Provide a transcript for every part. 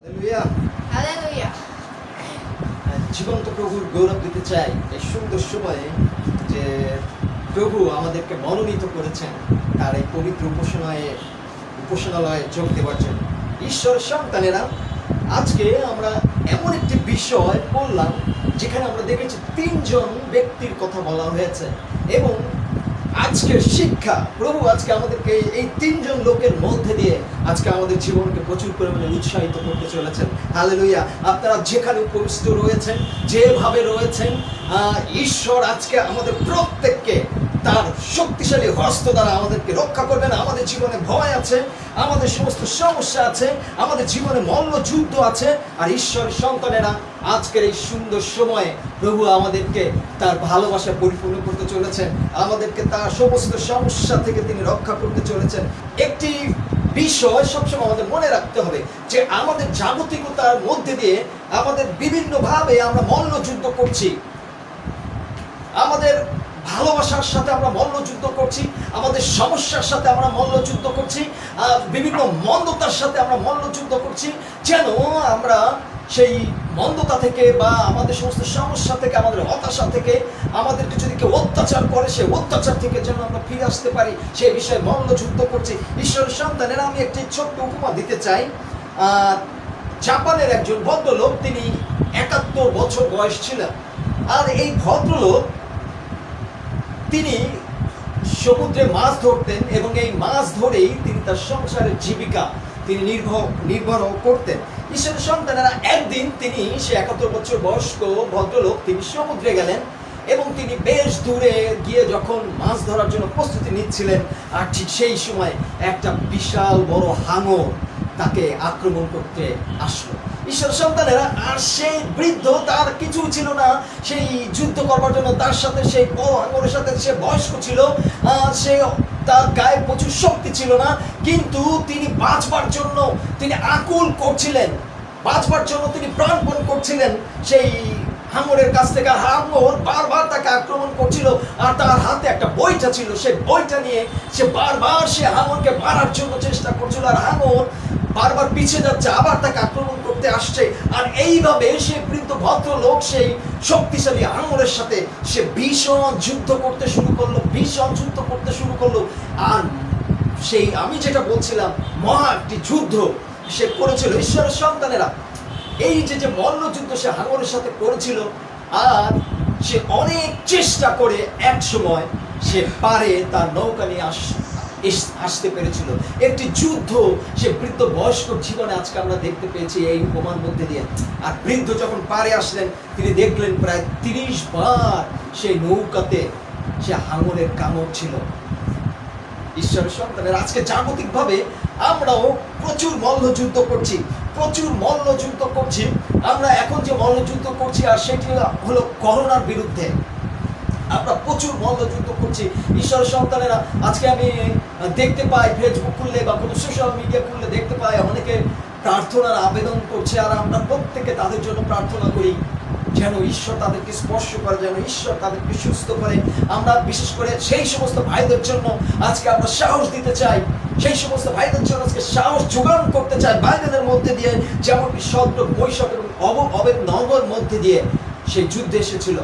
Hallelujah. Hallelujah. জীবন্ত প্রভুর গৌরব দিতে চাই এই সুন্দর সময়ে যে প্রভু আমাদেরকে মনোনীত করেছেন তার এই পবিত্র উপাসনালয়ে যোগ দেওয়ার জন্য। ঈশ্বরের সন্তানেরা, আজকে আমরা এমন একটি বিষয় পড়লাম যেখানে আমরা দেখেছি তিনজন ব্যক্তির কথা বলা হয়েছে এবং আজকের শিক্ষা প্রভু আজকে আমাদেরকে এই তিনজন লোকের মধ্যে দিয়ে আজকে আমাদের জীবনকে প্রচুর পরিমাণে উৎসাহিত করতে চলেছেন। হালেলুয়া। আপনারা যেখানে উপবিষ্ট রয়েছেন, যেভাবে রয়েছেন, ঈশ্বর আজকে আমাদের প্রত্যেককে তার শক্তিশালী হস্ত দ্বারা আমাদেরকে রক্ষা করবেন। আমাদের জীবনে ভয় আছে, আমাদের সমস্ত সমস্যা আছে, আমাদের জীবনে মল্ল যুদ্ধ আছে, আর ঈশ্বরের সন্তানেরা আজকের এই সুন্দর সময়ে প্রভু আমাদেরকে তার ভালোবাসা পরিপূর্ণ করতে চলেছেন, আমাদেরকে তার সমস্ত সমস্যা থেকে তিনি রক্ষা করতে চলেছেন। একটি বিষয় সবসময় আমাদের মনে রাখতে হবে যে আমাদের জাগতিকতার মধ্যে দিয়ে আমাদের বিভিন্নভাবে আমরা মল্লযুদ্ধ করছি। আমাদের ভালোবাসার সাথে আমরা মল্লযুদ্ধ করছি, আমাদের সমস্যার সাথে আমরা মল্লযুদ্ধ করছি, বিভিন্ন মন্দতার সাথে আমরা মল্লযুদ্ধ করছি, যেন আমরা সেই মন্দতা থেকে বা আমাদের সমস্ত সমস্যা থেকে, আমাদের হতাশা থেকে, আমাদেরকে যদি কেউ অত্যাচার করে সেই অত্যাচার থেকে যেন আমরা ফিরে আসতে পারি, সেই বিষয়ে মল্লযুদ্ধ করছি। ঈশ্বরের সন্তানেরা, আমি একটি ছোট্ট উপমা দিতে চাই। জাপানের একজন ভদ্রলোক, তিনি 71 বছর বয়স ছিলেন, আর এই ভদ্রলোক তিনি সমুদ্রে মাছ ধরতেন এবং এই মাছ ধরেই তিনি তার সংসারের জীবিকা তিনি নির্ভর করতেন। ঈশ্বরের সন্তানেরা, একদিন তিনি সে 71 বছর বয়স্ক ভদ্রলোক তিনি সমুদ্রে গেলেন এবং তিনি বেশ দূরে গিয়ে যখন মাছ ধরার জন্য প্রস্তুতি নিচ্ছিলেন, আর ঠিক সেই সময় একটা বিশাল বড় হাঙর তাকে আক্রমণ করতে আসলো। ঈশ্বর সন্তানেরা, আর সেই বৃদ্ধ, তার কিছু ছিল না সেই যুদ্ধ করবার জন্য, তার সাথে সেই বড় হাঙরের সাথে সে বয়স্ক ছিল, সে তার গায়ে প্রচুর শক্তি ছিল না, কিন্তু তিনি বাঁচবার জন্য তিনি আকুল করছিলেন, বাঁচবার জন্য তিনি প্রাণপণ করছিলেন সেই হাঙরের কাছ থেকে। হাঙর বারবার তাকে আক্রমণ করছিল, আর তার হাতে একটা বইটা ছিল, সেই বইটা নিয়ে সে বারবার সে হাঙরকে মারার জন্য চেষ্টা করছিল, আর হাঙর বারবার পিছিয়ে যাচ্ছে, আবার তাকে আক্রমণ করতে আসছে। আর এইভাবে সে বৃদ্ধ ভদ্রলোক সেই শক্তিশালী হাঙরের সাথে সে ভীষণ যুদ্ধ করতে শুরু করলো। আর সেই আমি যেটা বলছিলাম, মহা একটি যুদ্ধ সে করেছিল। ঈশ্বরের সন্তানেরা, এই যে মল্লযুদ্ধ সে হাঙরের সাথে করেছিল, আর সে অনেক চেষ্টা করে এক সময় সে পারে তার নৌকা নিয়ে আসতে পেরেছিল। একটি যুদ্ধ সে বৃদ্ধ বয়স্ক জীবনে আজকে আমরা দেখতে পেয়েছি এই উপমার মধ্যে দিয়ে। আর বৃদ্ধ যখন পারে আসলেন, তিনি দেখলেন প্রায় 30 বার সেই নৌকাতে সে হাঙরের কামড় ছিল। ঈশ্বরের সন্তানের, আজকে জাগতিকভাবে আমরাও প্রচুর মল্লযুদ্ধ করছি। আমরা এখন যে মল্লযুদ্ধ করছি, আর সেটি হলো করোনার বিরুদ্ধে। আমরা প্রচুর মল্লযুদ্ধ করছি। ঈশ্বরের সন্তানেরা, আজকে আমি দেখতে পাই ফেসবুক খুললে বা কোনো সোশ্যাল মিডিয়া খুললে দেখতে পাই অনেকে প্রার্থনার আবেদন করছে, আর আমরা প্রত্যেকে তাদের জন্য প্রার্থনা করি যেন ঈশ্বর তাদেরকে স্পর্শ করে, যেন ঈশ্বর তাদেরকে সুস্থ করে। আমরা বিশেষ করে সেই সমস্ত ভাইদের জন্য আজকে আমরা সাহস দিতে চাই, সেই সমস্ত ভাইদের জন্য আজকে সাহস যোগান করতে চাই, বাইবেলের মধ্যে দিয়ে যেমনটি সদ্রক, বৈশক এবং অবেদনগর মধ্যে দিয়ে সেই যুদ্ধ এসেছিল।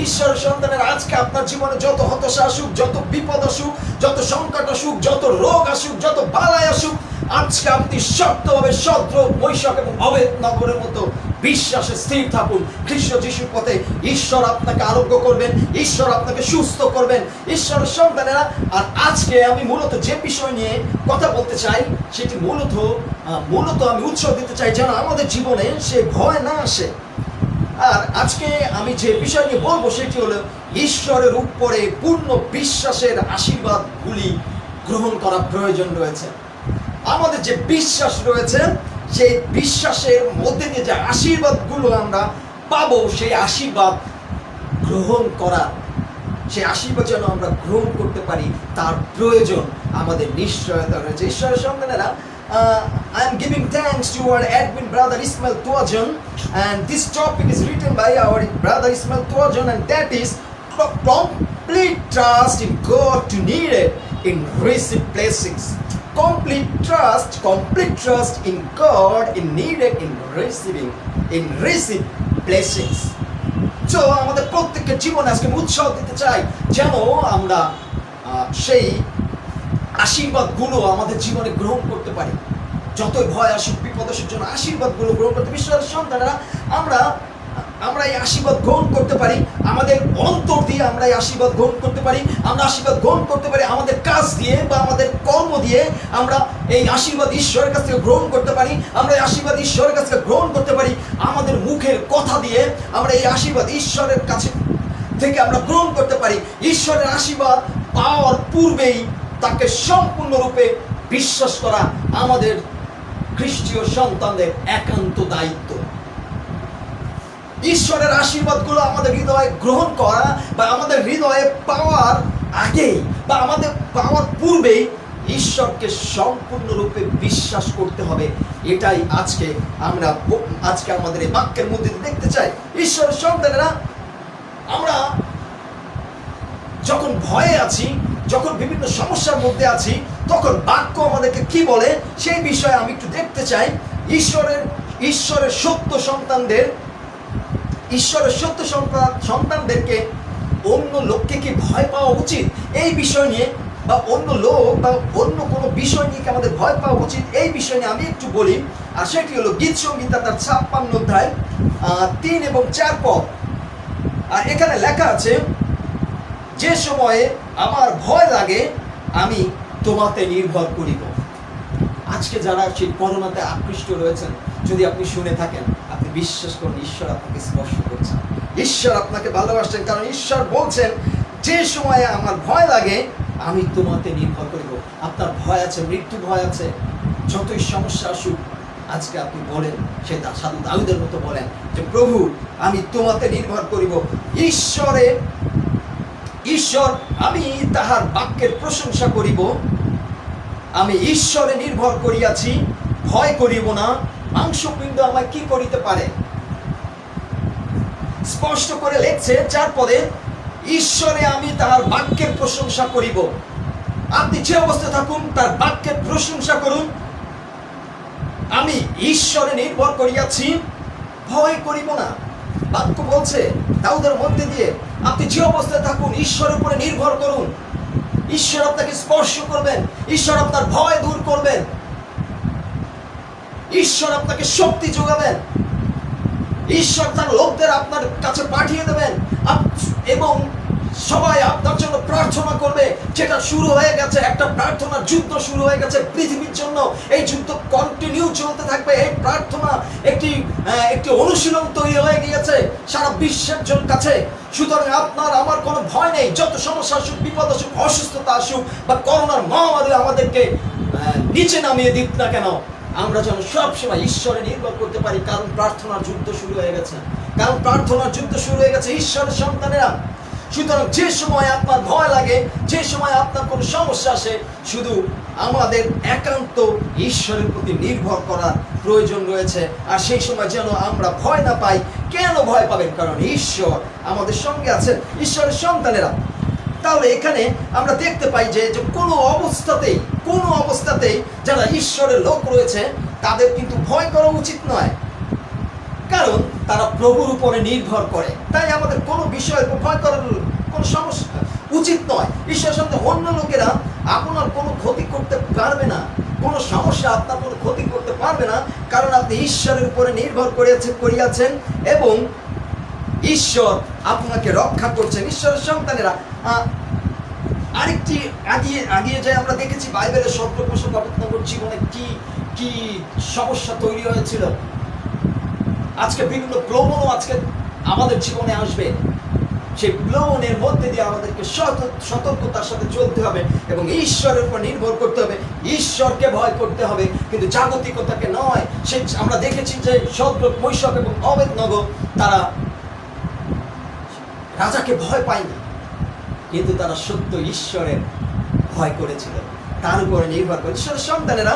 ঈশ্বরের সন্তানের, আজকে আপনার জীবনে যত হতাশা আসুক, যত বিপদ আসুক, যত সংকট আসুক, যত রোগ আসুক, যত বালাই আসুক, আজকে আপনি শক্তভাবে সদ্রক, বৈশক এবং অবেদনগরের মতো বিশ্বাসে স্থির থাকুন। খ্রিস্ট যিশুর পথে ঈশ্বর আপনাকে আরোগ্য করবেন, ঈশ্বর আপনাকে সুস্থ করবেন। ঈশ্বরের সন্তানেরা, আর আজকে আমি মূলত যে বিষয় নিয়ে কথা বলতে চাই, সেটি মূলত আমি উৎসাহ দিতে চাই যেন আমাদের জীবনে সে ভয় না আসে। আর আজকে আমি যে বিষয় নিয়ে বলবো সেটি হলো ঈশ্বরের উপরে পূর্ণ বিশ্বাসের আশীর্বাদগুলি গ্রহণ করা প্রয়োজন রয়েছে। আমাদের যে বিশ্বাস রয়েছে, সেই বিশ্বাসের মধ্যে দিয়ে যে আশীর্বাদগুলো আমরা পাবো, সেই আশীর্বাদ গ্রহণ করা, সেই আশীর্বাদ যেন আমরা গ্রহণ করতে পারি, তার প্রয়োজন আমাদের নিশ্চয়তা রয়েছে। ঈশ্বরের সন্তানেরা, I am giving thanks to our admin brother Ismail Tuajan, and this topic is written by our brother Ismail Tuajan, and that is complete trust in God to need it in receive blessings. complete trust in God in needed in receive blessings. So আমাদের প্রত্যেকের জীবনে আজকে আমি উৎসাহ দিতে চাই যেন আমরা সেই আশীর্বাদগুলো আমাদের জীবনে গ্রহণ করতে পারি। যতই ভয় আসুক, বিপদ আসুক, জন্য আশীর্বাদগুলো গ্রহণ করতে বিশ্বাসের সন্তানেরা আমরা এই আশীর্বাদ গ্রহণ করতে পারি। আমাদের অন্তর দিয়ে আমরা এই আশীর্বাদ গ্রহণ করতে পারি। আমরা আশীর্বাদ গ্রহণ করতে পারি আমাদের কাজ দিয়ে বা আমাদের কর্ম দিয়ে। আমরা এই আশীর্বাদ ঈশ্বরের কাছ থেকে গ্রহণ করতে পারি। আমরা এই আশীর্বাদ ঈশ্বরের কাছ থেকে গ্রহণ করতে পারি আমাদের মুখের কথা দিয়ে। আমরা এই আশীর্বাদ ঈশ্বরের কাছে থেকে আমরা গ্রহণ করতে পারি। ঈশ্বরের আশীর্বাদ পাওয়ার পূর্বেই তাকে সম্পূর্ণরূপে বিশ্বাস করা আমাদের খ্রিস্টীয় সন্তানদের একান্ত দায়িত্ব। ঈশ্বরের আশীর্বাদগুলো আমাদের হৃদয়ে গ্রহণ করা বা আমাদের হৃদয়ে পাওয়ার আগেই বা আমাদের পাওয়ার পূর্বেই ঈশ্বরকে সম্পূর্ণরূপে বিশ্বাস করতে হবে। এটাই আজকে আমাদের এই বাক্যের মধ্যে দেখতে চাই। ঈশ্বরের সন্তানেরা, আমরা যখন ভয়ে আছি, যখন বিভিন্ন সমস্যার মধ্যে আছি, তখন বাক্য আমাদেরকে কি বলে সেই বিষয়ে আমি একটু দেখতে চাই। ঈশ্বরের সত্য সন্তানদেরকে অন্য লোককে কি ভয় পাওয়া উচিত এই বিষয় নিয়ে, বা অন্য লোক বা অন্য কোনো বিষয় নিয়ে কি আমাদের ভয় পাওয়া উচিত এই বিষয় নিয়ে আমি একটু বলি। আর সেটি হলো গীত সংহিতা তার 56 অধ্যায় 3 এবং 4 পদ। আর এখানে লেখা আছে, যে সময়ে আমার ভয় লাগে আমি তোমাতে নির্ভর করিব। আজকে যারা সেই করোনাতে আকৃষ্ট রয়েছেন, যদি আপনি শুনে থাকেন, আপনি বিশ্বাস করুন ঈশ্বর আপনাকে স্পর্শ করছেন, ঈশ্বর আপনাকে ভালোবাসছেন। কারণ ঈশ্বর বলছেন, যে সময়ে আমার ভয় লাগে আমি তোমাতে নির্ভর করিব। আপনার ভয় আছে, মৃত্যু ভয় আছে, যতই সমস্যা আসুক, আজকে আপনি বলেন, সে সাধু দাউদের মতো বলেন যে প্রভু আমি তোমাতে নির্ভর করিব। ঈশ্বর আমি তাহার বাক্যের প্রশংসা করিব। আমি ঈশ্বরে নির্ভর করিয়াছি, ভয় করিব না। মাংসপিণ্ড আমায় কি করিতে পারে? স্পষ্ট করে লেখছে 4 পদে, ঈশ্বরে আমি তাহার বাক্যের প্রশংসা করিব। আপনি যে অবস্থায় থাকুন তার বাক্যের প্রশংসা করুন। আমি ঈশ্বরে নির্ভর করিয়াছি, ভয় করিব না। বাক্য বলছে দাউদের মধ্যে দিয়ে, আপনি যে অবস্থায় থাকুন ঈশ্বরের উপরে নির্ভর করুন। ঈশ্বর আপনাকে স্পর্শ করবেন, ঈশ্বর আপনার ভয় দূর করবেন, ঈশ্বর আপনাকে শক্তি যোগাবেন, ঈশ্বর তার লোকদের আপনার কাছে পাঠিয়ে দেবেন এবং সবাই আপনার জন্য প্রার্থনা করবে। যেটা শুরু হয়ে গেছে, একটা প্রার্থনার যুদ্ধ শুরু হয়ে গেছে পৃথিবীর জন্য। এই যুদ্ধ কন্টিনিউ চলতে থাকবে। এই প্রার্থনা একটি অনুশীলন তৈরি হয়ে গিয়েছে সারা বিশ্বের কাছে। সুতরাং আপনার আমার কোনো ভয় নেই। যত সমস্যা আসুক, বিপদ আসুক, অসুস্থতা আসুক বা করোনার মহামারী আমাদেরকে নিচে নামিয়ে দিক না কেন, আমরা যেন সবসময় ঈশ্বরে নির্ভর করতে পারি। কারণ প্রার্থনার যুদ্ধ শুরু হয়ে গেছে, ঈশ্বরের সন্তানেরা। সুতরাং যে সময় আপনার ভয় লাগে, যে সময় আপনার কোনো সমস্যা আসে, শুধু আমাদের একান্ত ঈশ্বরের প্রতি নির্ভর করার প্রয়োজন রয়েছে। আর সেই সময় যেন আমরা ভয় না পাই। কেন ভয় পাবেন? কারণ ঈশ্বর আমাদের সঙ্গে আছেন, ঈশ্বরের সন্তানেরা। তাহলে এখানে আমরা দেখতে পাই যে কোনো অবস্থাতেই যারা ঈশ্বরের লোক রয়েছে তাদের কিন্তু ভয় করা উচিত নয়, কারণ তারা প্রভুর উপরে নির্ভর করে। তাই আমাদের কোনো বিষয়ের ভয় করার কোনো সমস্যা উচিত নয়। ঈশ্বরের সঙ্গে অন্য লোকেরা আপনার কোনো ক্ষতি করতে পারবে না, কোনো সমস্যা আপনার কোনো ক্ষতি করতে পারবে না, কারণ আপনি ঈশ্বরের উপরে নির্ভর করিয়াছেন এবং ঈশ্বর আপনাকে রক্ষা করছেন। ঈশ্বরের সন্তানেরা, আরেকটি আগিয়ে যায় আমরা দেখেছি বাইবেলের সর্বপ্রথম অবতরণ জীবনে কি সমস্যা তৈরি হয়েছিল। আজকে বিভিন্ন প্রলোভনও আজকে আমাদের জীবনে আসবে। সেই প্রলোভনের মধ্যে দিয়ে আমাদেরকে সতর্কতার সাথে চলতে হবে এবং ঈশ্বরের উপর নির্ভর করতে হবে, ঈশ্বরকে ভয় করতে হবে, কিন্তু জাগতিকতাকে নয়। আমরা দেখেছি যে শদ্রক, মৈশক এবং অবেদনগো তারা রাজাকে ভয় পায়নি, কিন্তু তারা সত্য ঈশ্বরের ভয় করেছিল, তার উপরে নির্ভর করে। ঈশ্বরের সন্তানেরা,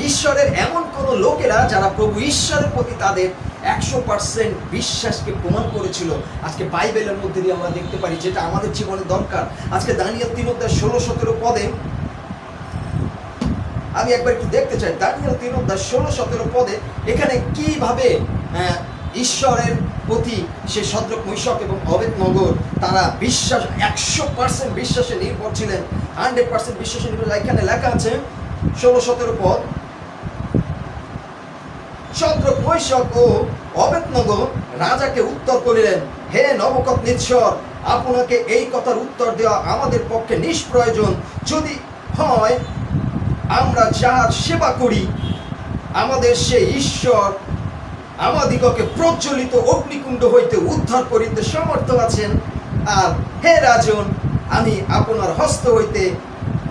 ঈশ্বরের এমন কোন লোকেরা যারা প্রভু ঈশ্বরের প্রতি তাদের 100% বিশ্বাসকে প্রমাণ করেছিল। আজকে বাইবেলের মধ্যে দিয়ে আমরা দেখতে পারি যেটা আমাদের জীবনে দরকার। আজকে দানিয়েল 3:16-17 পদে আমি একবার একটু দেখতে চাই। দানিয়েল 3:16-17 পদে এখানে কিভাবে ঈশ্বরের প্রতি সে শদ্রক, মৈশক এবং অবেদনগর তারা বিশ্বাস 100% বিশ্বাসে নির্ভর ছিলেন, 100% বিশ্বাসে নির্ভর। এখানে লেখা আছে 16-17 পদ, শদ্রক, মৈশক ও অবেদনগর রাজাকে উত্তর করিলেন, হে নবুকদনেছর, আপনাকে এই কথার উত্তর দেওয়া আমাদের পক্ষে নিষ্প্রয়োজন। যদি হয় আমরা যাহার সেবা করি, আমাদের সেই ঈশ্বর আমাদিগকে প্রজ্বলিত অগ্নিকুণ্ড হইতে উদ্ধার করিতে সমর্থ আছেন। আর হে রাজন, আমি আপনার হস্ত হইতে,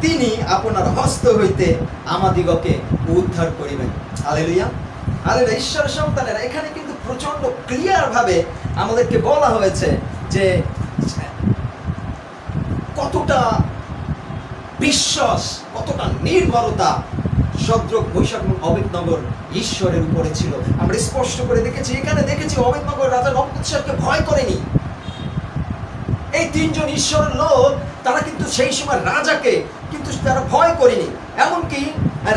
তিনি আপনার হস্ত হইতে আমাদিগকে উদ্ধার করিবেন। Hallelujah, hallelujah. ঈশ্বরের সন্তানেরা, এখানে কিন্তু প্রচন্ড ক্লিয়ার ভাবে আমাদেরকে বলা হয়েছে যে কতটা বিশ্বাস, কতটা নির্ভরতা শদ্রক, মৈশক এবং অবেদনগর ঈশ্বরের উপরে ছিল। আমরা স্পষ্ট করে দেখেছি, এখানে দেখেছি অবেদনগর রাজা নবুকদনেছরকে ভয় করেনি। এই তিনজন ঈশ্বরের লোক তারা কিন্তু সেই সময় রাজাকে কিন্তু তারা ভয় করেনি। এমনকি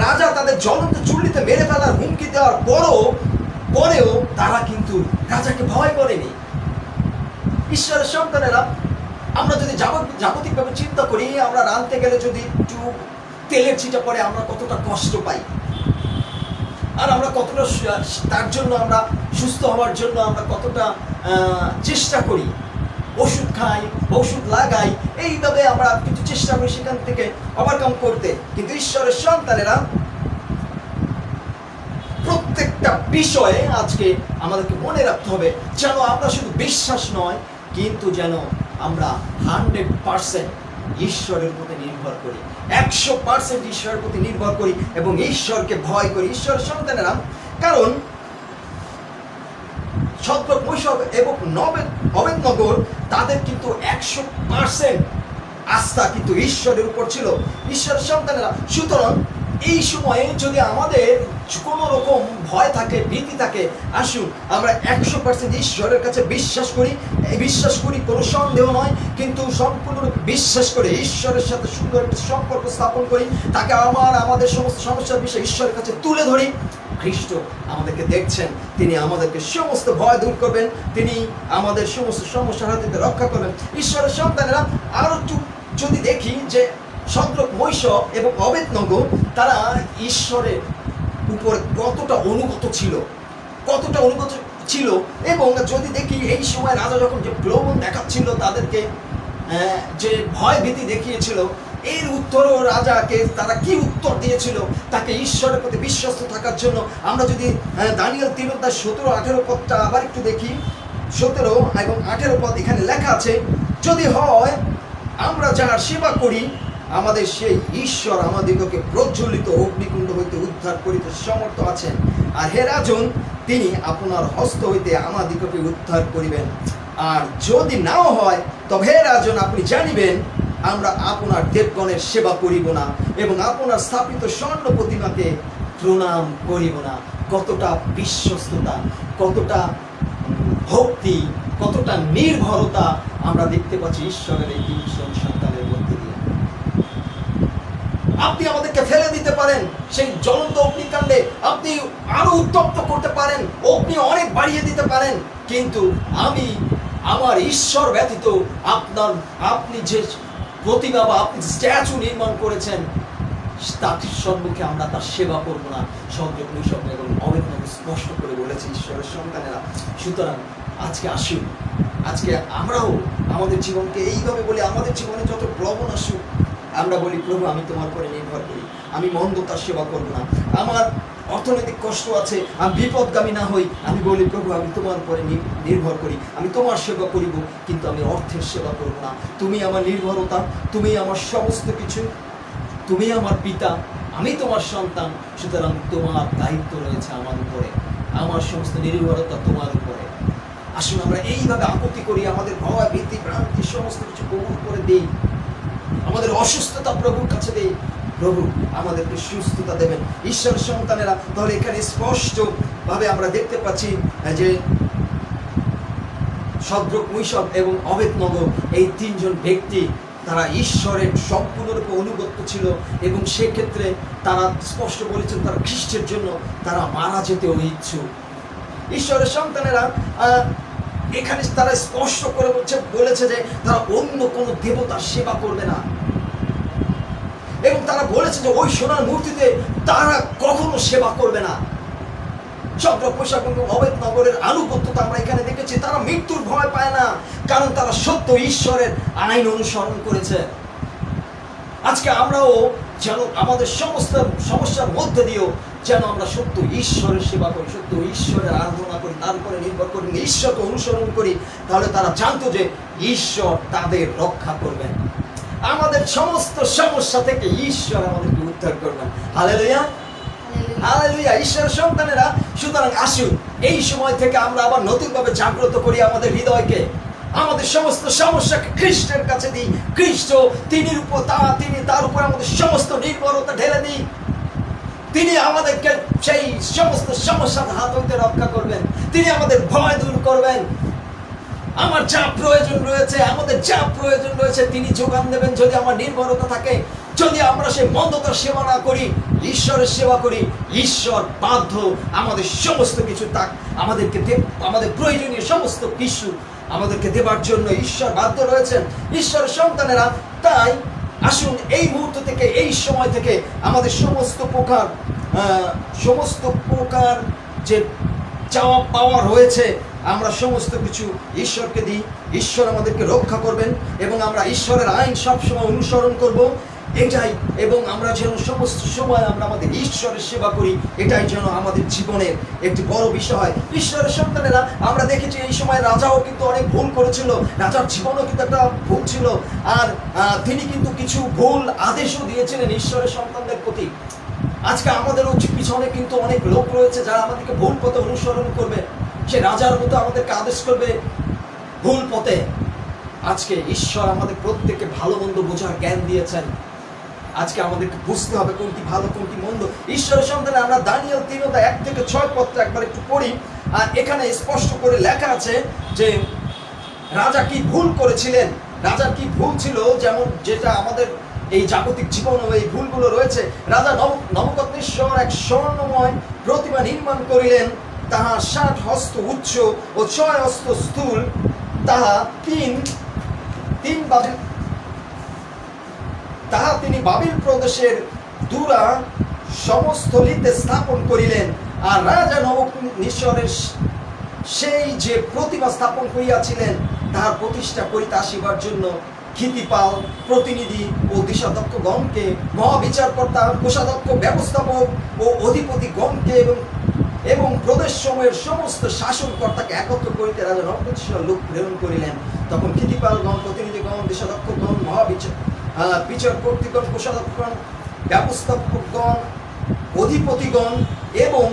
রাজা তাদের জ্বলন্ত চুল্লিতে মেরে ফেলার হুমকি দেওয়ার পরেও তারা কিন্তু রাজাকে ভয় করেনি। ঈশ্বরের সন্তানেরা, আমরা যদি জাগতিকভাবে চিন্তা করি, আমরা রাঁধতে গেলে যদি একটু তেলের ছিটা পড়ে আমরা কতটা কষ্ট পাই, আর আমরা কতটা তার জন্য আমরা সুস্থ হওয়ার জন্য আমরা কতটা চেষ্টা করি, ওষুধ খাই, ওষুধ লাগাই, এইভাবে আমরা কিছু চেষ্টা করি সেখান থেকে ওভারকাম করতে। কিন্তু ঈশ্বরের সন্তানেরা প্রত্যেকটা বিষয়ে আজকে আমাদেরকে মনে রাখতে হবে যেন আমরা শুধু বিশ্বাস নয়, কিন্তু যেন আমরা 100% ঈশ্বরের প্রতি নির্ভর করি, 100% ঈশ্বরের প্রতি নির্ভর করি এবং ঈশ্বরকে ভয় করি। ঈশ্বরের সন্তানেরা, কারণ শদ্রক, মৈশক এবং অবেদনগর তাদের কিন্তু 100% আস্থা কিন্তু ঈশ্বরের উপর ছিল। ঈশ্বরের সন্তানেরা, সুতরাং এই সময়ে যদি আমাদের কোনো রকম ভয় থাকে, ভীতি থাকে, আসুন আমরা 100% ঈশ্বরের কাছে বিশ্বাস করি, কোনো সন্দেহ নয়, কিন্তু সম্পূর্ণরূপে বিশ্বাস করে ঈশ্বরের সাথে সুন্দর একটা সম্পর্ক স্থাপন করি, তাকে আমাদের সমস্ত সমস্যার বিষয়ে ঈশ্বরের কাছে তুলে ধরি। খ্রিস্ট আমাদেরকে দেখছেন, তিনি আমাদেরকে সমস্ত ভয় দূর করবেন, তিনি আমাদের সমস্ত সমস্যার হাত থেকে রক্ষা করবেন। ঈশ্বরের সন্তানেরা, আরো যদি দেখি যে শদ্রক, মৈশক এবং অবেদনগর তারা ঈশ্বরের উপর কতটা অনুগত ছিল, এবং যদি দেখি এই সময় রাজা যখন যে প্রলোভন দেখাচ্ছিল তাদেরকে, যে ভয় ভীতি দেখিয়েছিল, এর উত্তরও রাজাকে তারা কি উত্তর দিয়েছিল, তাকে ঈশ্বরের প্রতি বিশ্বস্ত থাকার জন্য। আমরা যদি দানিয়েল 3:17-18 পদটা আবার একটু দেখি, 17 এবং 18 পদ, এখানে লেখা আছে, যদি হয় আমরা যাহার সেবা করি, আমাদের সেই ঈশ্বর আমাদিগকে প্রজ্বলিত অগ্নিকুণ্ড হইতে উদ্ধার করিতে সমর্থ আছেন। আর হে রাজন, তিনি আপনার হস্ত হইতে আমাদিগকে উদ্ধার করিবেন। আর যদি নাও হয়, তবে হে রাজন, আপনি জানিবেন আমরা আপনার দেবগণের সেবা করিব না এবং আপনার স্থাপিত স্বর্ণ প্রতিমাকে প্রণাম করিব না। কতটা বিশ্বস্ততা, কতটা ভক্তি, কতটা নির্ভরতা আমরা দেখতে পাচ্ছি ঈশ্বরের এই তিনজন সন্তানের মধ্যে দিয়ে। আপনি আমাদেরকে ফেলে দিতে পারেন সেই জ্বলন্ত অগ্নিকাণ্ডে, আপনি আরো উত্তপ্ত করতে পারেন, অগ্নি অনেক বাড়িয়ে দিতে পারেন, কিন্তু আমার ঈশ্বর ব্যতীত আপনি যে প্রতিমা বা আপনি স্ট্যাচু নির্মাণ করেছেন, তার সম্মুখে আমরা তার সেবা করব না। শদ্রক, মৈশক এবং অবেদনগর স্পষ্ট করে বলেছে ঈশ্বরের সন্তানেরা। সুতরাং আজকে আসুন, আজকে আমরাও আমাদের জীবনকে এইভাবে বলি, আমাদের জীবনে যত প্রবণ আসুক, আমরা বলি, প্রভু আমি তোমার উপরে নির্ভর করি, আমি মন্দতার সেবা করব না। আমার অর্থনৈতিক কষ্ট আছে, আমি বিপদগামী না হই, আমি বলি, প্রভু আমি তোমার উপরে নির্ভর করি, আমি তোমার সেবা করিব, কিন্তু আমি অর্থের সেবা করব না। তুমি আমার নির্ভরতা, তুমি আমার সমস্ত কিছু, তুমি আমার পিতা, আমি তোমার সন্তান, সুতরাং তোমার দায়িত্ব রয়েছে আমার উপরে, আমার সমস্ত নির্ভরতা তোমার উপরে। আসুন আমরা এইভাবে আপত্তি করি, আমাদের ভয়, ভীতি, ভ্রান্তি সমস্ত কিছু প্রভুর উপরে দেই, আমাদের অসুস্থতা প্রভুর কাছে দেই, প্রভু আমাদেরকে সুস্থতা দেবেন। ঈশ্বরের সন্তানেরা, তাহলে এখানে স্পষ্ট ভাবে আমরা দেখতে পাচ্ছি যে শদ্রক, মৈশব এবং অবেদনগো এই তিনজন ব্যক্তি তারা ঈশ্বরের সম্পূর্ণরূপে অনুগত ছিল এবং সেক্ষেত্রে তারা স্পষ্ট বলেছেন তারা খ্রিস্টের জন্য তারা মারা যেতেও ইচ্ছুক। ঈশ্বরের সন্তানেরা এখানে তারা স্পষ্ট করে বলেছে যে তারা অন্য কোনো দেবতার সেবা করবে না এবং তারা বলেছে যে ওই সোনার মূর্তিতে তারা কখনো সেবা করবে না। শদ্রক, মেশাক এবং অবেদনগরের আনুগত্যতা আমরা এখানে দেখেছি। তারা মৃত্যুর ভয় পায় না, কারণ তারা সত্য ঈশ্বরের আইন অনুসরণ করেছে। আজকে আমরাও যেন আমাদের সমস্ত সমস্যার মধ্যে দিয়েও যেন আমরা সত্য ঈশ্বরের সেবা করি, সত্য ঈশ্বরের আরাধনা করি, তার উপরে নির্ভর করি, ঈশ্বরকে অনুসরণ করি, তাহলে তারা জানতো যে ঈশ্বর তাদের রক্ষা করবেন। আমাদের সমস্ত সমস্যা থেকে ঈশ্বর আমাদেরকে উদ্ধার করবেন। Hallelujah, hallelujah. ঈশ্বরের সন্তানেরা, সুতরাং আসুন এই সময় থেকে আমরা আবার নতুনভাবে জাগ্রত করি আমাদের হৃদয়কে, আমাদের সমস্ত সমস্যাকে খ্রিস্টের কাছে দিই। খ্রিস্ট তিনি তার উপর আমাদের সমস্ত নির্ভরতা ঢেলে দিই। তিনি আমাদেরকে সেই সমস্ত সমস্যার হাত হইতে রক্ষা করবেন। তিনি আমাদের ভয় দূর করবেন। আমার যা প্রয়োজন রয়েছে, আমাদের যা প্রয়োজন রয়েছে তিনি যোগান দেবেন যদি আমার নির্ভরতা থাকে। যদি আমরা সেই মন্দতার সেবা না করি, ঈশ্বরের সেবা করি, ঈশ্বর বাধ্য আমাদের সমস্ত কিছু আমাদের প্রয়োজনীয় সমস্ত কিছু আমাদেরকে দেবার জন্য ঈশ্বর বাধ্য রয়েছেন। ঈশ্বরের সন্তানেরা, তাই আসুন এই মুহূর্ত থেকে, এই সময় থেকে আমাদের সমস্ত প্রকার যে চাওয়া পাওয়া রয়েছে আমরা সমস্ত কিছু ঈশ্বরকে দিই। ঈশ্বর আমাদেরকে রক্ষা করবেন এবং আমরা ঈশ্বরের আইন সবসময় অনুসরণ করব, এটাই। এবং আমরা যেন সমস্ত সময় আমরা আমাদের ঈশ্বরের সেবা করি, এটাই যেন আমাদের জীবনের একটি বড় বিষয়। ঈশ্বরের সন্তানেরা, আমরা দেখেছি এই সময় রাজাও কিন্তু অনেক ভুল করেছিল, রাজার জীবনও কিন্তু একটা ভুল ছিল, আর তিনি কিন্তু কিছু ভুল আদেশও দিয়েছিলেন ঈশ্বরের সন্তানদের প্রতি। আজকে আমাদেরও পিছনে কিন্তু অনেক লোক রয়েছে যারা আমাদেরকে ভুল পথে অনুসরণ করবে, সে রাজার মতো আমাদেরকে আদেশ করবে ভুল পথে। আজকে ঈশ্বর আমাদের প্রত্যেককে ভালো মন্দ বোঝার জ্ঞান দিয়েছেন। আজকে আমাদেরকে বুঝতে হবে কোনটি ভালো কোনটি মন্দ। ঈশ্বরের সন্তানে আমরা দানিয়েল 3:1-6 পদটা একবার একটু পড়ি। আর এখানে স্পষ্ট করে লেখা আছে যে রাজা কি ভুল করেছিলেন, রাজার কি ভুল ছিল, যেমন যেটা আমাদের এই জাগতিক জীবনে এই ভুলগুলো রয়েছে। রাজা নবুকদনেশ্বর এক স্বর্ণময় প্রতিমা নির্মাণ করিলেন, তাহা 60 হস্ত উচ্চ ও 6 হস্ত স্থূল, তাহা তিনি বাবিল প্রদেশের দুরা সমস্থলিতে স্থাপন করিলেন। আর রাজা নবুকদনেশ্বরের সেই যে প্রতিমা স্থাপন করিয়াছিলেন তাহার প্রতিষ্ঠা করিতে আসিবার জন্য ক্ষিতিপাল, প্রতিনিধি ও দিশাধ্যক্ষগণকে, মহাবিচারকর্তা, কোষাধ্যক্ষ, ব্যবস্থাপক ও অধিপতিগণকে এবং প্রদেশ সময়ের সমস্ত শাসনকর্তাকে একত্র করিতে রাজা নবুকদনেশ্বর লোক প্রেরণ করিলেন। তখন ক্ষিতিপালগণ, প্রতিনিধিগণ, দিশাধ্যক্ষগণ, বিচারকর্তৃগণ, কোষাধ্যক্ষগণ, ব্যবস্থাপকগণ, অধিপতিগণ এবং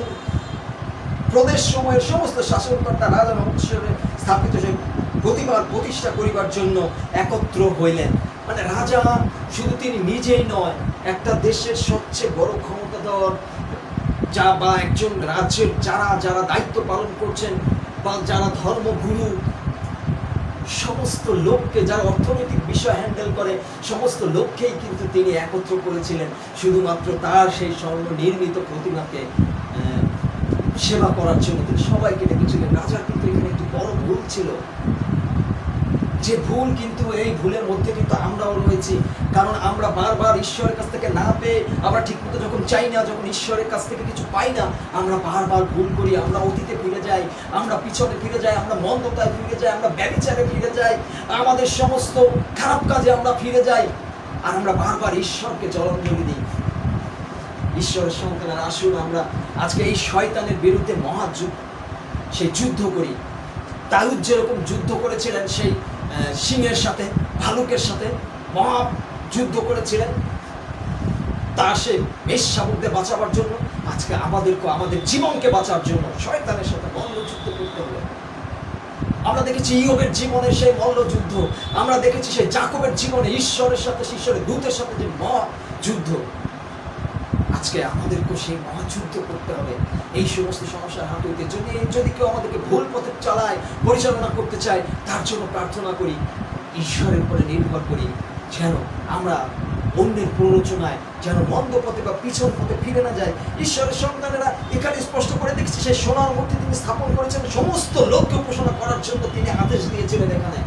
প্রদেশ সময়ের সমস্ত শাসনকর্তা রাজা নবুকদনেশ্বরের স্থাপিত সেই প্রতিমার প্রতিষ্ঠা করিবার জন্য একত্র হইলেন। মানে রাজা শুধু তিনি নিজেই নয়, একটা দেশের সবচেয়ে বড় ক্ষমতাধর বা একজন রাজ্যের যারা দায়িত্ব পালন করছেন বা যারা ধর্মগুরু, সমস্ত লোককে, যারা অর্থনৈতিক বিষয় হ্যান্ডেল করে, সমস্ত লোককেই কিন্তু তিনি একত্র করেছিলেন শুধুমাত্র তার সেই স্বর্ণ নির্মিত প্রতিমাকে সেবা করার জন্য। তিনি সবাইকে ডেকেছিলেন। রাজার কিন্তু এখানে একটি বড় ভুল ছিল, যে ভুল কিন্তু এই ভুলের মধ্যে কিন্তু আমরাও রয়েছি। কারণ আমরা বারবার ঈশ্বরের কাছ থেকে না পেয়ে, আমরা ঠিকমতো যখন চাই না, যখন ঈশ্বরের কাছ থেকে কিছু পাই না, আমরা বারবার ভুল করি। আমরা অতীতে ফিরে যাই, আমরা পিছনে ফিরে যাই, আমরা মন্দতায় ফিরে যাই, আমরা ব্যভিচারে ফিরে যাই, আমাদের সমস্ত খারাপ কাজে আমরা ফিরে যাই, আর আমরা বারবার ঈশ্বরকে জলাঞ্জলি দিই। ঈশ্বরের সন্তানেরা, আসুন আমরা আজকে এই শয়তানের বিরুদ্ধে সেই যুদ্ধ করি। দাউদ যেরকম যুদ্ধ করেছিলেন সেই সিংহের সাথে, ভালুকের সাথে মহা যুদ্ধ করেছিলেন তার সেই মেষশাবকদের বাঁচাবার জন্য, আজকে আমাদেরকে আমাদের জীবনকে বাঁচার জন্য শয়তানের সাথে মল্লযুদ্ধ করতে হবে। আমরা দেখেছি ইয়োবের জীবনে সেই মল্লযুদ্ধ, আমরা দেখেছি সেই যাকবের জীবনে ঈশ্বরের সাথে, ঈশ্বরের দূতের সাথে যে মহা যুদ্ধ। আজকে আমাদেরকেও সেই মহাযুদ্ধ করতে হবে এই সমস্ত সমস্যার হাত হইতে। যদি কেউ আমাদেরকে ভুল পথে চালায়, পরিচালনা করতে চায়, তার জন্য প্রার্থনা করি, ঈশ্বরের উপরে নির্ভর করি, যেন আমরা অন্যের প্ররোচনায় যেন মন্দ পথে বা পিছন পথে ফিরে না যায়। ঈশ্বরের সন্তানেরা এখানে স্পষ্ট করে দেখছি, সেই সোনার মূর্তি তিনি স্থাপন করেছেন সমস্ত লোককে উপাসনা করার জন্য তিনি আদেশ দিয়েছিলেন। এখানে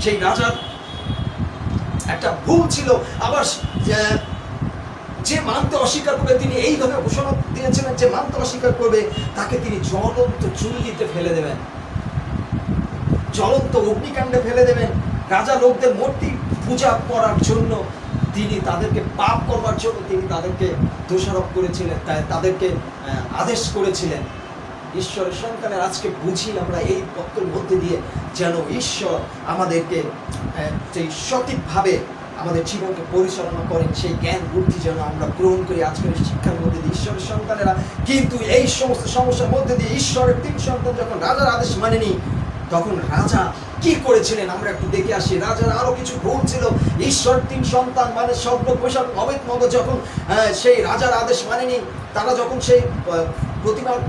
সেই রাজার একটা ভুল ছিল, আবার যে মানতে অস্বীকার করবে তিনি এইভাবে ঘোষণা দিয়েছিলেন, যে মানতে অস্বীকার করবে তাকে তিনি জ্বলন্ত চুল্লিতে ফেলে দেবেন, জ্বলন্ত অগ্নিকাণ্ডে ফেলে দেবেন। রাজা লোকদের মূর্তি পূজা করার জন্য তিনি তাদেরকে পাপ করবার জন্য তিনি তাদেরকে দোষারোপ করেছিলেন, তাদেরকে আদেশ করেছিলেন। ঈশ্বরের সন্তানের আজকে বুঝি আমরা এই পত্রের মধ্যে দিয়ে যেন ঈশ্বর আমাদেরকে সেই সঠিকভাবে আমাদের জীবনকে পরিচালনা করেন, সেই জ্ঞান বুদ্ধি যেন আমরা গ্রহণ করি আজকের শিক্ষার মধ্যে দিয়ে। ঈশ্বরের সন্তানেরা কিন্তু এই সমস্ত সমস্যার মধ্যে দিয়ে ঈশ্বরের তিন সন্তান যখন রাজার আদেশ মানেনি, তখন রাজা কি করেছিলেন আমরা একটু দেখে আসি। রাজার আরো কিছু ভুল ছিল। ঈশ্বর তিন সন্তান মানে সদ্য পোশাক অবেদ মগ যখন সেই রাজার আদেশ মানেনি, তারা যখন সেই প্রতিমার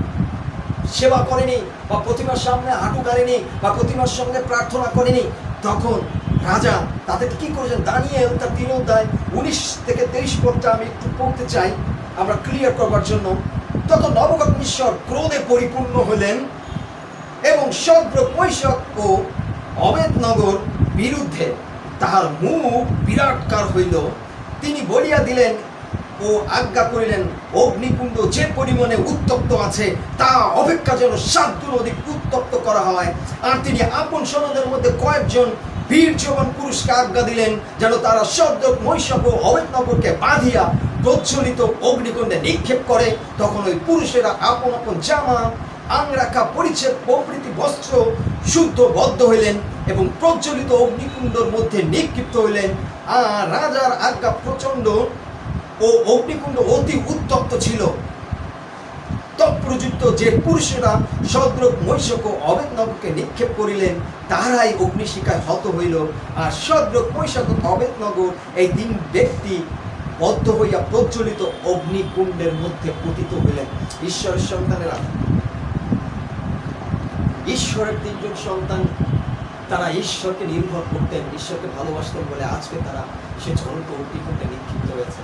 সেবা করেনি বা প্রতিমার সামনে হাঁটু গাড়েনি বা প্রতিমার সঙ্গে প্রার্থনা করেনি, তখন রাজা তাদেরকে কি করেছেন। দানিয়েল তার 3 অধ্যায় 19 থেকে 23 পদটা আমি একটু পড়তে চাই আমরা ক্লিয়ার করবার জন্য। তখন নবুকদনেসর ক্রোধে পরিপূর্ণ হলেন এবং শদ্রক, মৈশক ও অবেদনগর বিরুদ্ধে তাহার মুখ বিরাটকার হইল। তিনি বলিয়া দিলেন ও আজ্ঞা করিলেন, অগ্নিকুণ্ড যে পরিমাণে উত্তপ্ত আছে তা অপেক্ষা যেন 7 গুণ অধিক উত্তপ্ত করা হয়। আর তিনি আপন সৈন্যদের মধ্যে কয়েকজন বীর্যবান পুরুষকে আজ্ঞা দিলেন যেন তারা শদ্রক, মৈশক ও অবেদনগরকে বাঁধিয়া প্রজ্বলিত অগ্নিকুণ্ডে নিক্ষেপ করে। তখন ওই পুরুষেরা আপন আপন জামা, আংরাখা, পরিচ্ছেদ প্রভৃতি বস্ত্র শুদ্ধ বদ্ধ হইলেন এবং প্রজ্বলিত অগ্নিকুণ্ডের মধ্যে নিক্ষিপ্ত হইলেন। আর রাজার আজ্ঞা প্রচণ্ড ও অগ্নিকুণ্ড অতি উত্তপ্ত ছিল। তৎপ্রযুক্ত যে পুরুষেরা শদ্রক, মৈশক ও অবেদনগরকে নিক্ষেপ করিলেন তাহারাই অগ্নিশিখায় হত হইল। আর শদ্রক, মৈশক ও অবেদনগর এই 3 ব্যক্তি বদ্ধ হইয়া প্রজ্বলিত অগ্নিকুণ্ডের মধ্যে পতিত হইলেন। ঈশ্বরের সন্তানেরা, ঈশ্বরের 3 জন সন্তান, তারা ঈশ্বরকে নির্ভর করতেন, ঈশ্বরকে ভালোবাসতেন বলে আজকে তারা সে জ্বলন্ত অগ্নিকুণ্ডে নিক্ষিপ্ত হয়েছে।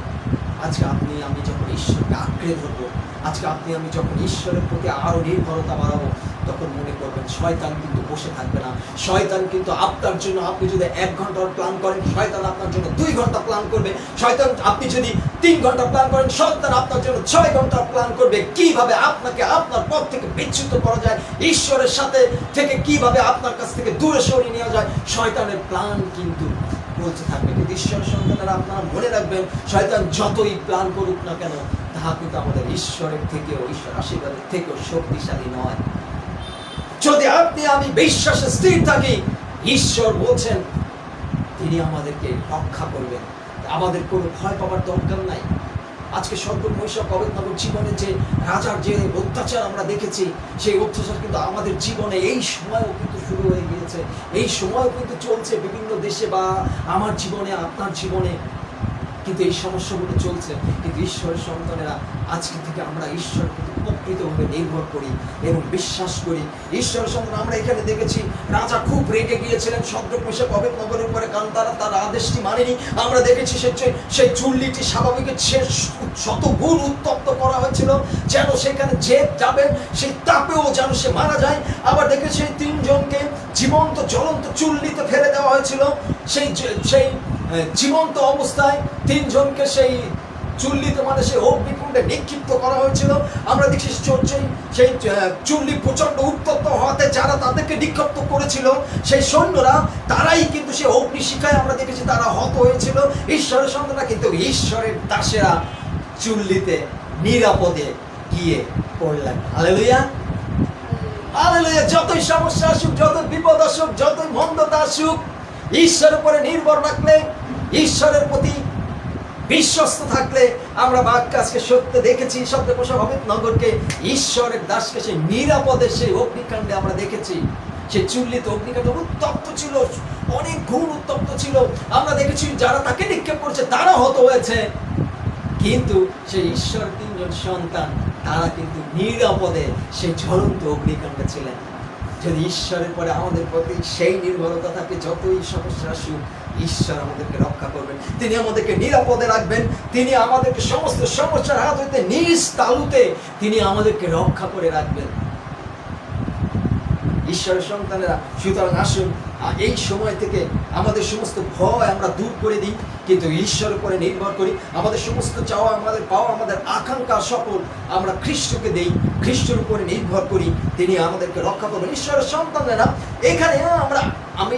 আজকে আপনি আমি যখন ঈশ্বরকে আঁকড়ে ধরবো, আজকে আপনি আমি যখন ঈশ্বরের প্রতি আরো নির্ভরতা বাড়াবো, তখন মনে করবেন শয়তান কিন্তু বসে থাকবে না। শয়তান কিন্তু আপনার জন্য, আপনি যদি 1 ঘন্টার প্ল্যান করেন, শয়তান আপনার জন্য 2 ঘন্টা প্ল্যান করবে। শয়তান আপনি যদি 3 ঘন্টা প্ল্যান করেন, শয়তান আপনার জন্য 6 ঘন্টার প্ল্যান করবে। কিভাবে আপনাকে আপনার পথ থেকে বিচ্যুত করা যায়, ঈশ্বরের সাথে থেকে কিভাবে আপনার কাছ থেকে দূরে সরিয়ে নেওয়া যায়, শয়তানের প্ল্যান কিন্তু বলতে থাকবে। কিন্তু ঈশ্বরের সন্তানেরা আপনারা মনে রাখবেন, শয়তান যতই প্ল্যান করুক না কেন, তাহা কিন্তু আমাদের ঈশ্বরের থেকেও, ঈশ্বর আশীর্বাদের থেকেও শক্তিশালী নয়। যদি আপনি আমি বিশ্বাসে স্থির থাকি, ঈশ্বর বলছেন তিনি আমাদেরকে রক্ষা করবেন, আমাদের কোনো ভয় পাওয়ার দরকার নাই। আজকে শদ্রক, মৈশক, অবেদনগর জীবনে যে রাজার যে অত্যাচার আমরা দেখেছি, সেই অত্যাচার কিন্তু আমাদের জীবনে এই সময়ও কিন্তু শুরু হয়ে গিয়েছে, এই সময়ও কিন্তু চলছে বিভিন্ন দেশে বা আমার জীবনে, আপনার জীবনে কিন্তু এই সমস্যাগুলো চলছে। কিন্তু ঈশ্বরের সন্তানেরা আজকে থেকে আমরা ঈশ্বর কিন্তু প্রকৃতভাবে নির্ভর করি এবং বিশ্বাস করি। ঈশ্বরের সন্তান আমরা এখানে দেখেছি রাজা খুব রেগে গিয়েছিলেন শদ্রক, মৈশক, অবেদনগরের উপরে, কারণ তারা তার আদেশটি মানেনি। আমরা দেখেছি সেই চুল্লিটি স্বাভাবিকের 100 গুণ উত্তপ্ত করা হয়েছিল, যেন সেখানে যে যাবে সেই তাপেও যেন সে মারা যায়। আবার দেখেছি সেই 3 জনকে জীবন্ত জ্বলন্ত চুল্লিতে ফেলে দেওয়া হয়েছিল। সেই জীবন্ত অবস্থায় 3 জনকে সেই চুল্লিতে মানে সেই অগ্নিকুণ্ডে নিক্ষিপ্ত করা হয়েছিল। আমরা দেখছি সেই চুল্লি প্রচন্ড উত্তপ্ত হওয়াতে যারা তাদেরকে নিক্ষিপ্ত করেছিল, সেই সৈন্যরা, তারাই কিন্তু সেই অগ্নিশিখায় আমরা দেখেছি তারা হত হয়েছিল। ঈশ্বরের সন্তানরা কিন্তু ঈশ্বরের দাসেরা চুল্লিতে নিরাপদে গিয়ে পড়লেন। Hallelujah, hallelujah. যতই সমস্যা আসুক, যতই বিপদ আসুক, যতই মন্দতা আসুক, ঈশ্বরের উপরে নির্ভর রাখলে, ঈশ্বরের প্রতি বিশ্বস্ত থাকলে, আমরা বাক্য আজকে সত্য দেখেছি শদ্রক, মৈশক, অবেদনগরকে, ঈশ্বরের দাসকে সেই নিরাপদে সেই অগ্নিকাণ্ডে আমরা দেখেছি। সেই চুল্লিতে অগ্নিকাণ্ড উত্তপ্ত ছিল, অনেক গুণ উত্তপ্ত ছিল। আমরা দেখেছি যারা তাকে নিক্ষেপ করছে তারা হত হয়েছে। কিন্তু সেই ঈশ্বর তিনজন সন্তান তারা কিন্তু নিরাপদে সেই ঝলন্ত অগ্নিকাণ্ডে ছিলেন। যদি ঈশ্বরের পরে আমাদের প্রতি সেই নির্ভরতা থাকে, যতই সমস্যা আসুক ঈশ্বর আমাদেরকে রক্ষা করবেন, তিনি আমাদেরকে নিরাপদে রাখবেন, তিনি আমাদেরকে সমস্ত সমস্যার হাত হইতে নিজ তালুতে তিনি আমাদেরকে রক্ষা করে রাখবেন। ঈশ্বরের সন্তানেরা, সুতরাং আসুন এই সময় থেকে আমাদের সমস্ত ভয় আমরা দূর করে দিই, কিন্তু ঈশ্বরের উপরে নির্ভর করি। আমাদের সমস্ত চাওয়া, আমাদের পাওয়া, আমাদের আকাঙ্ক্ষা সকল আমরা খ্রিস্টকে দেই, খ্রিস্টের উপরে নির্ভর করি, তিনি আমাদেরকে রক্ষা করবেন। ঈশ্বরের সন্তানেরা, এখানে আমি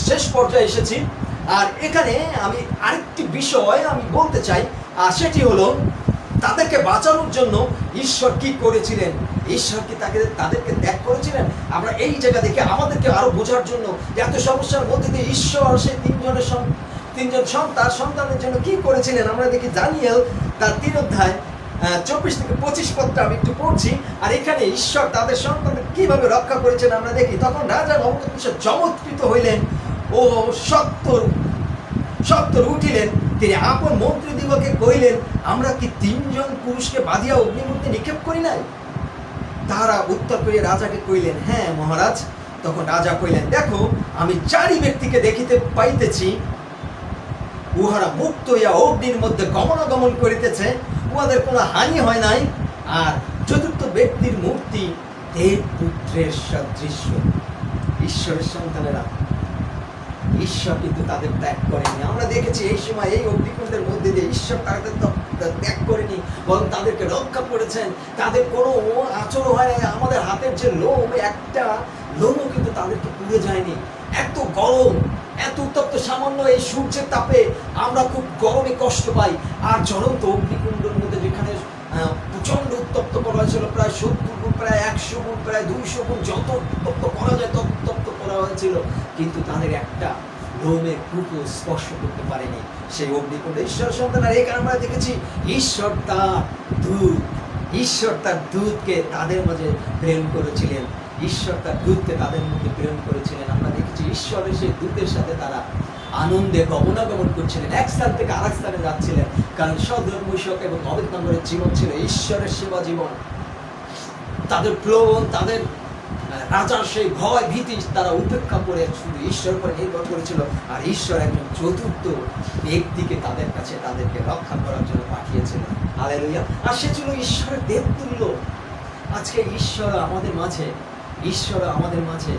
শেষ পর্যায়ে এসেছি, আর এখানে আমি আরেকটি বিষয় আমি বলতে চাই, আর সেটি হলো তাদেরকে বাঁচানোর জন্য ঈশ্বর কি করেছিলেন। ঈশ্বর কি তাদেরকে ত্যাগ করেছিলেন? আমরা এই জায়গা দেখে আমাদেরকে আরো বোঝার জন্য এত সমস্যার মধ্যে দিয়ে ঈশ্বর সেই তিনজন সন্তানের জন্য কি করেছিলেন আমরা দেখি। দানিয়েল তার 3 অধ্যায় 24 থেকে 25 পদটা আমি একটু পড়ছি, আর এখানে ঈশ্বর তাদের সন্তানদের কিভাবে রক্ষা করেছেন আমরা দেখি। তখন রাজা নবুকদ্নেছর চমৎকৃত হইলেন ও সত্তর উঠিলেন। তিনি আপন মন্ত্রীদিগকে কহিলেন, আমরা কি 3 জন পুরুষকে বাঁধিয়া অগ্নিমধ্যে নিক্ষেপ করি নাই? তাহারা উত্তর করিয়া রাজাকে কহিলেন, হ্যাঁ মহারাজ। তখন রাজা কহিলেন, দেখো আমি 4 ব্যক্তিকে দেখিতে পাইতেছি, উহারা মুক্ত হইয়া অগ্নির মধ্যে গমনাগমন করিতেছে, উহাদের কোনো হানি হয় নাই। আর 4th ব্যক্তির মূর্তি দেব পুত্রের সদৃশ্য। ঈশ্বরের সন্তানেরা, ঈশ্বর কিন্তু তাদের ত্যাগ করেনি। আমরা দেখেছি এই সময় এই অগ্নিকুণ্ডের মধ্যে দিয়ে ঈশ্বর তাদের ত্যাগ করেনি, বরং তাদেরকে রক্ষা করেছেন। তাদের কোনো আচরণ হয় না। আমাদের হাতের যে লোম, একটা লোমও কিন্তু তাদেরকে পুড়ে যায়নি। এত গরম, এত উত্তপ্ত, সামান্য এই সূর্যের তাপে আমরা খুব গরমে কষ্ট পাই। আর জ্বলন্ত অগ্নিকুণ্ডের মধ্যে যেখানে প্রচন্ড উত্তপ্ত করা হয়েছিল, প্রায় 70 গুণ, প্রায় 100 গুণ, প্রায় 200 গুণ, যত উত্তপ্ত করা যায় তত উত্তপ্ত করা হয়েছিল, কিন্তু তাদের একটা লোমের কূপ স্পর্শ করতে পারেনি সেই অগ্নিকুণ্ডে। ঈশ্বর সন্তান, এই কারণে আমরা দেখেছি ঈশ্বর তার দূতকে তাদের মাঝে প্রেরণ করেছিলেন। ঈশ্বর তার দূতকে তাদের মধ্যে প্রেরণ করেছিলেন। আমরা দেখেছি ঈশ্বরের সেই দূতের সাথে তারা আনন্দে গমনাগমন করছিলেন, এক স্থান থেকে আরেক স্থানে যাচ্ছিলেন, কারণ সধর্মৈষক এবং অবেদনগরের জীবন ছিল ঈশ্বরের সেবা জীবন। তাদের প্রলোভন, তাদের রাজার সেই ভয় ভীতি তারা উপেক্ষা করে শুধু ঈশ্বর উপরে নির্ভর করেছিল। আর ঈশ্বর একজন 4th ব্যক্তিকে তাদের কাছে তাদেরকে রক্ষা করার জন্য পাঠিয়েছিলেন। হালেলুয়া। আর সে ছিল ঈশ্বরের দেবতুল্য। আজকে ঈশ্বর আমাদের মাঝে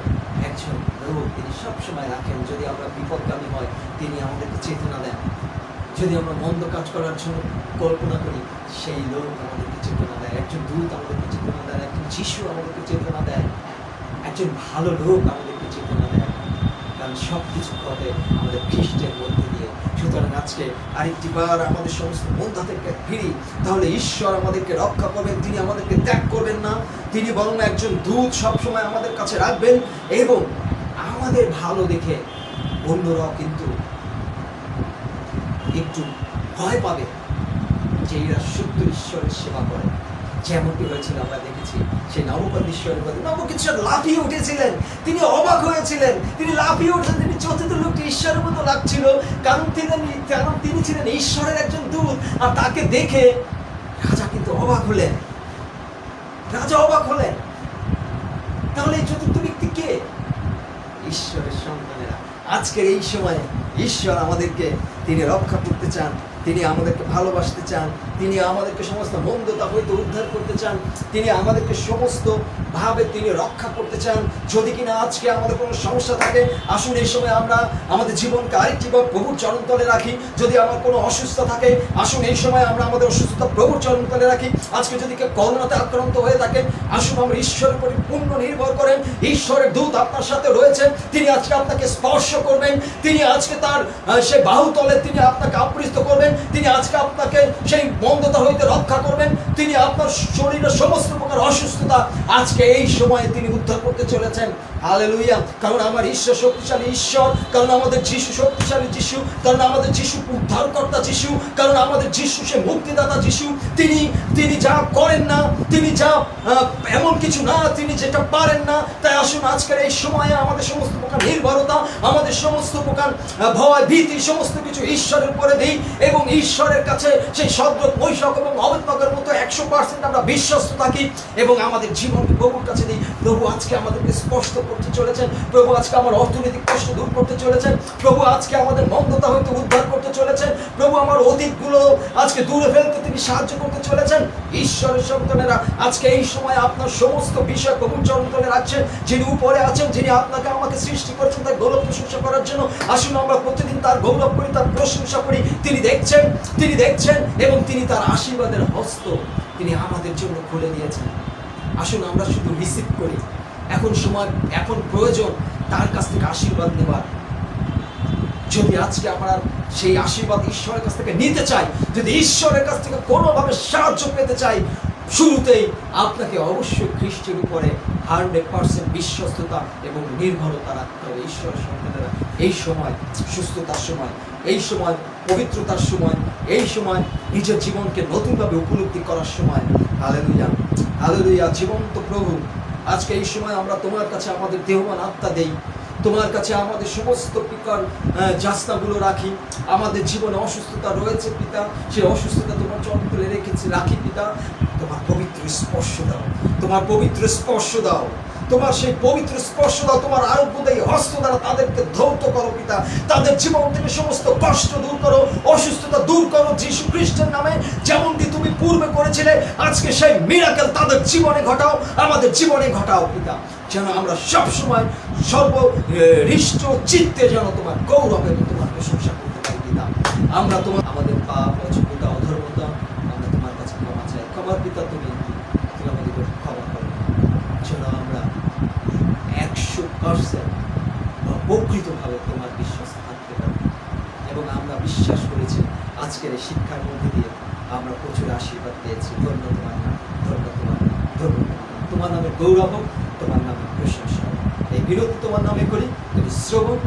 একজন লোক তিনি সবসময় রাখেন। যদি আমরা বিপদগামী হয়, তিনি আমাদেরকে চেতনা দেন। যদি আমরা মন্দ কাজ করার জন্য কল্পনা করি, সেই লোক আমাদেরকে চেতনা দেয়। একজন দূত আমাদেরকে চেতনা দেয়, একজন যিশু আমাদেরকে চেতনা দেয়, একজন ভালো লোক আমাদেরকে চেতনা দেয়। কারণ সব কিছু ঘটে আমাদের খ্রিস্টের মধ্যে দিয়ে। সুতরাং আজকে আরেকটি বার আমাদের সমস্ত বন্ধা থেকে ফিরি, তাহলে ঈশ্বর আমাদেরকে রক্ষা করবেন, তিনি আমাদেরকে ত্যাগ করবেন না। তিনি বরং একজন দূত সবসময় আমাদের কাছে রাখবেন, এবং আমাদের ভালো দেখে অন্যরাও কিন্তু একটু ভয় পাবে যে এরা সত্য ঈশ্বরের সেবা করে। যেমনটি হয়েছিল আমরা দেখেছি সেই নবুকদ্নেছর লাফিয়ে উঠেছিলেন, তিনি অবাক হয়েছিলেন, তিনি লাফিয়ে উঠেছেন। তিনি 4th লোকটি ঈশ্বরের মতো লাগছিল, কারণ তিনি ছিলেন ঈশ্বরের একজন দূত। আর তাকে দেখে রাজা কিন্তু অবাক হলেন। তাহলে এই 4th ব্যক্তি কে? ঈশ্বরের সন্তানেরা, আজকের এই সময়ে ঈশ্বর আমাদেরকে তিনি রক্ষা করতে চান, তিনি আমাদেরকে ভালোবাসতে চান, তিনি আমাদেরকে সমস্ত মন্দতা হইতে উদ্ধার করতে চান, তিনি আমাদেরকে সমস্ত ভাবে তিনি রক্ষা করতে চান। যদি কিনা আজকে আমাদের কোনো সমস্যা থাকে, আসুন এই সময় আমরা আমাদের জীবনকে আরেকটিবার প্রভুর চরণতলে রাখি। যদি আমার কোনো অসুস্থ থাকে, আসুন এই সময় আমরা আমাদের অসুস্থতা প্রভুর চরণতলে রাখি। আজকে যদি কেউ করোনাতে আক্রান্ত হয়ে থাকে, আসুন আমরা ঈশ্বরের উপর পূর্ণ নির্ভর করেন। ঈশ্বরের দূত আপনার সাথে রয়েছে, তিনি আজকে আপনাকে স্পর্শ করবেন, তিনি আজকে তার সেই বাহুতলে তিনি আপনাকে আবৃত করবেন, তিনি আজকে আপনাকে সেই মন্দতা হইতে রক্ষা করবেন, তিনি আপনার শরীরের সমস্ত প্রকার অসুস্থতা আজকে এই সময়ে তিনি উদ্ধার করতে চলেছেন। হালেলুয়া। কারণ আমার ঈশ্বর শক্তিশালী ঈশ্বর, কারণ আমাদের যিশু শক্তিশালী যিশু, কারণ আমাদের যিশু উদ্ধারকর্তা যিশু, কারণ আমাদের যিশু সে মুক্তিদাতা যিশু। তিনি যা করেন না, তিনি যা এমন কিছু না তিনি যেটা পারেন না। তাই আসুন আজকের এই সময়ে আমাদের সমস্ত প্রকার নির্ভরতা, আমাদের সমস্ত প্রকার ভয় ভীতি সমস্ত কিছু ঈশ্বরের উপরে দিই, এবং এবং ঈশ্বরের কাছে সেই সদ্রক মৈশক এবং অবেদনগরের মতো 100% আমরা বিশ্বস্ত থাকি এবং আমাদের জীবনকে প্রভুর কাছে দিই। প্রভু আজকে আমাদেরকে স্পষ্ট করতে চলেছেন, প্রভু আজকে আমার অর্থনৈতিক কষ্ট দূর করতে চলেছেন, প্রভু আজকে আমাদের মন্দতা হইতে উদ্ধার করতে চলেছেন, প্রভু আমার অতীতগুলো আজকে দূরে ফেলতে তিনি সাহায্য করতে চলেছেন। ঈশ্বরের সন্তানেরা আজকে এই সময় আপনার সমস্ত বিষয় প্রভুর চরণতলে রাখছেন, যিনি উপরে আছেন, যিনি আপনাকে আমাকে সৃষ্টি করেছেন তার গৌরব প্রশংসা করার জন্য। আসুন আমরা প্রতিদিন তার গৌরব করি, তার প্রশংসা করি। তিনি দেখছেন এবং তিনি তার আশীর্বাদের হস্ত তিনি আমাদের জন্য খুলে দিয়েছেন। আসুন আমরা শুধু রিসিভ করি। এখন প্রয়োজন তার কাছ থেকে আশীর্বাদ নেবার। যদি আজকে আমরা সেই আশীর্বাদ ঈশ্বরের কাছ থেকে নিতে চাই, যদি ঈশ্বরের কাছ থেকে কোনোভাবে সাহায্য পেতে চাই, শুরুতেই আপনাকে অবশ্যই খ্রিস্টের উপরে 100% বিশ্বস্ততা এবং নির্ভরতা রাখতে হবে। ঈশ্বরের সন্তানেরা এই সময় সুস্থতার সময়, এই সময় পবিত্রতার সময়, এই সময় নিজের জীবনকে নতুনভাবে উপলব্ধি করার সময়। Hallelujah, hallelujah. জীবন্ত প্রভু, আজকে এই সময় আমরা তোমার কাছে আমাদের দেহমান আত্মা দেই, তোমার কাছে আমাদের সমস্ত প্রকার যাচনাগুলো রাখি। আমাদের জীবনে অসুস্থতা রয়েছে পিতা, সেই অসুস্থতা তোমার চরণতলে রাখি পিতা। তোমার পবিত্র স্পর্শ দাও, তোমার পবিত্র স্পর্শ দাও, তোমার সেই পবিত্র স্পর্শ দাও, তোমার আরোগ্যদায়ী হস্ত দ্বারা তাদেরকে ধৌত করো পিতা। তাদের জীবন থেকে সমস্ত কষ্ট দূর করো, অসুস্থতা দূর করো যীশু খ্রিস্টের নামে। যেমনটি তুমি পূর্বে করেছিলে, আজকে সেই মিরাকেল তাদের জীবনে ঘটাও, আমাদের জীবনে ঘটাও পিতা। যেন আমরা সবসময় সর্বহৃষ্ট চিত্তে যেন তোমার গৌরব এবং তোমার প্রশংসা করতে পারি পিতা। আমরা তোমার আমাদের পাপ, অযোগ্যতা, অধর্মতা আমরা তোমার কাছে ক্ষমা চাই। ক্ষমার পিতা তুমি আমাদের ক্ষমা করো, যেন আমরা 100% প্রকৃতভাবে তোমার বিশ্বাস থাকতে পারি। এবং আমরা বিশ্বাস করেছি আজকের এই শিক্ষার মধ্যে দিয়ে আমরা প্রচুর আশীর্বাদ পেয়েছি। ধন্য তোমার নাম, ধন্য তোমার নাম, ধন্য তোমার নামে গৌরব হোক, তোমার নামে প্রশংসা হোক। এই বিরতি তোমার নামে করি, তুমি শ্রবণ